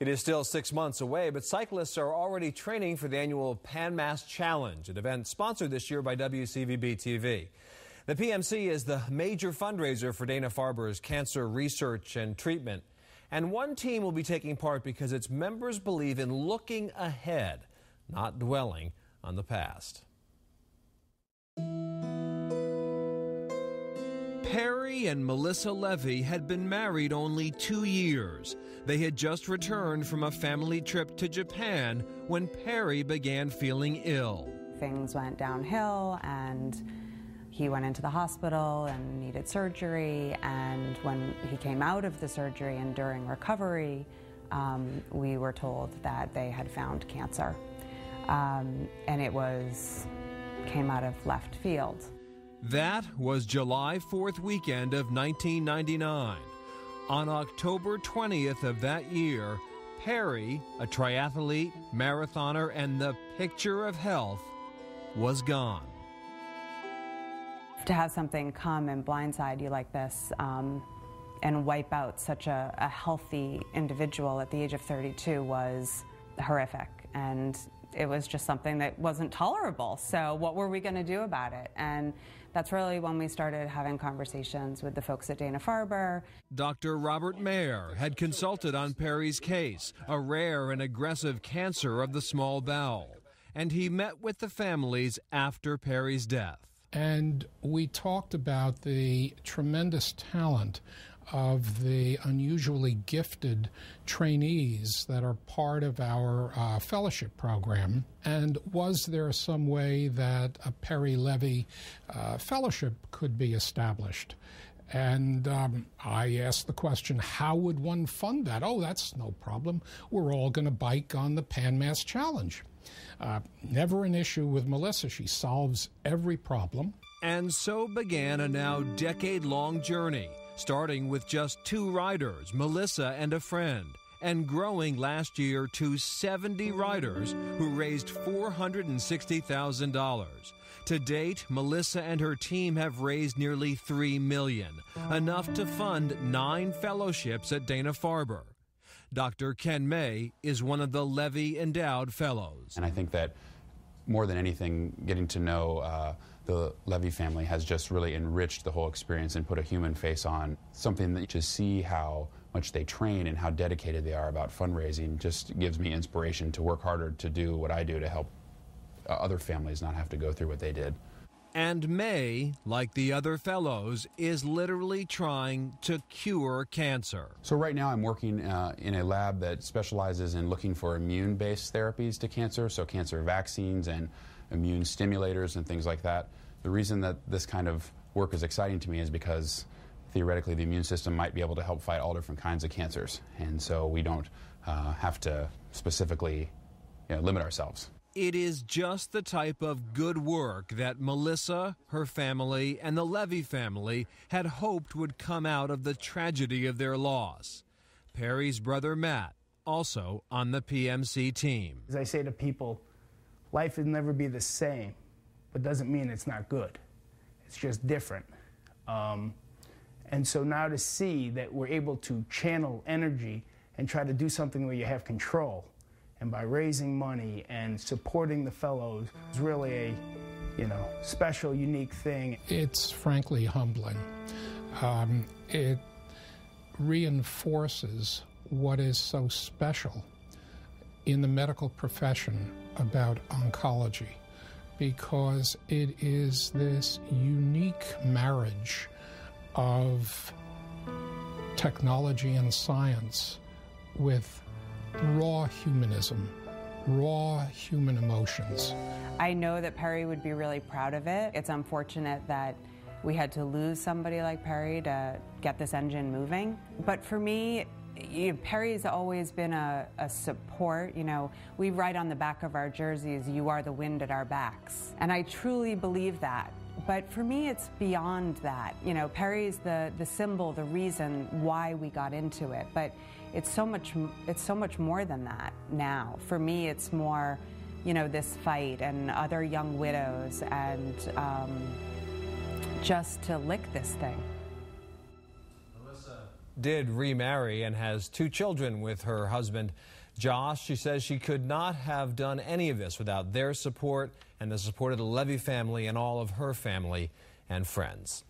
It is still 6 months away, but cyclists are already training for the annual Pan Mass Challenge, an event sponsored this year by WCVB TV. The PMC is the major fundraiser for Dana-Farber's cancer research and treatment. And one team will be taking part because its members believe in looking ahead, not dwelling on the past. Perry and Melissa Levy had been married only 2 years. They had just returned from a family trip to Japan when Perry began feeling ill. Things went downhill and he went into the hospital and needed surgery, and when he came out of the surgery and during recovery, we were told that they had found cancer. And it came out of left field. That was July 4th weekend of 1999. On October 20th of that year, Perry, a triathlete, marathoner, and the picture of health, was gone. To have something come and blindside you like this and wipe out such a healthy individual at the age of 32 was horrific, and it was just something that wasn't tolerable. So what were we going to do about it? And that's really when we started having conversations with the folks at Dana-Farber. Dr. Robert Mayer had consulted on Perry's case, a rare and aggressive cancer of the small bowel, and he met with the families after Perry's death. And we talked about the tremendous talent of the unusually gifted trainees that are part of our fellowship program, and was there some way that a Perry Levy fellowship could be established? And I asked the question, how would one fund that? Oh, that's no problem. We're all going to bike on the Pan Mass Challenge. Never an issue with Melissa. She solves every problem. And so began a now decade-long journey, starting with just 2 riders, Melissa and a friend, and growing last year to 70 riders who raised $460,000. To date, Melissa and her team have raised nearly $3 million, enough to fund 9 fellowships at Dana-Farber. Dr. Ken May is one of the Levy Endowed Fellows. And I think that more than anything, getting to know the Levy family has just really enriched the whole experience and put a human face on something that to see how much they train and how dedicated they are about fundraising just gives me inspiration to work harder to do what I do to help other families not have to go through what they did. And May, like the other fellows, is literally trying to cure cancer. So right now I'm working in a lab that specializes in looking for immune-based therapies to cancer, so cancer vaccines and immune stimulators and things like that. The reason that this kind of work is exciting to me is because theoretically the immune system might be able to help fight all different kinds of cancers, and so we don't have to specifically limit ourselves. It is just the type of good work that Melissa, her family, and the Levy family had hoped would come out of the tragedy of their loss. Perry's brother Matt, also on the PMC team. As I say to people, life will never be the same, but doesn't mean it's not good. It's just different. And so now to see that we're able to channel energy and try to do something where you have control, and by raising money and supporting the fellows is really a, special, unique thing. It's frankly humbling. It reinforces what is so special in the medical profession about oncology, because it is this unique marriage of technology and science with raw humanism, raw human emotions. I know that Perry would be really proud of it. It's unfortunate that we had to lose somebody like Perry to get this engine moving. But for me, Perry's always been a support. We write on the back of our jerseys, "You are the wind at our backs." And I truly believe that. But for me, it's beyond that. Perry's the symbol, the reason why we got into it. But it's so much more than that now. For me, it's more, this fight and other young widows and just to lick this thing. Melissa, did remarry and has 2 children with her husband, Josh. She says she could not have done any of this without their support and the support of the Levy family and all of her family and friends.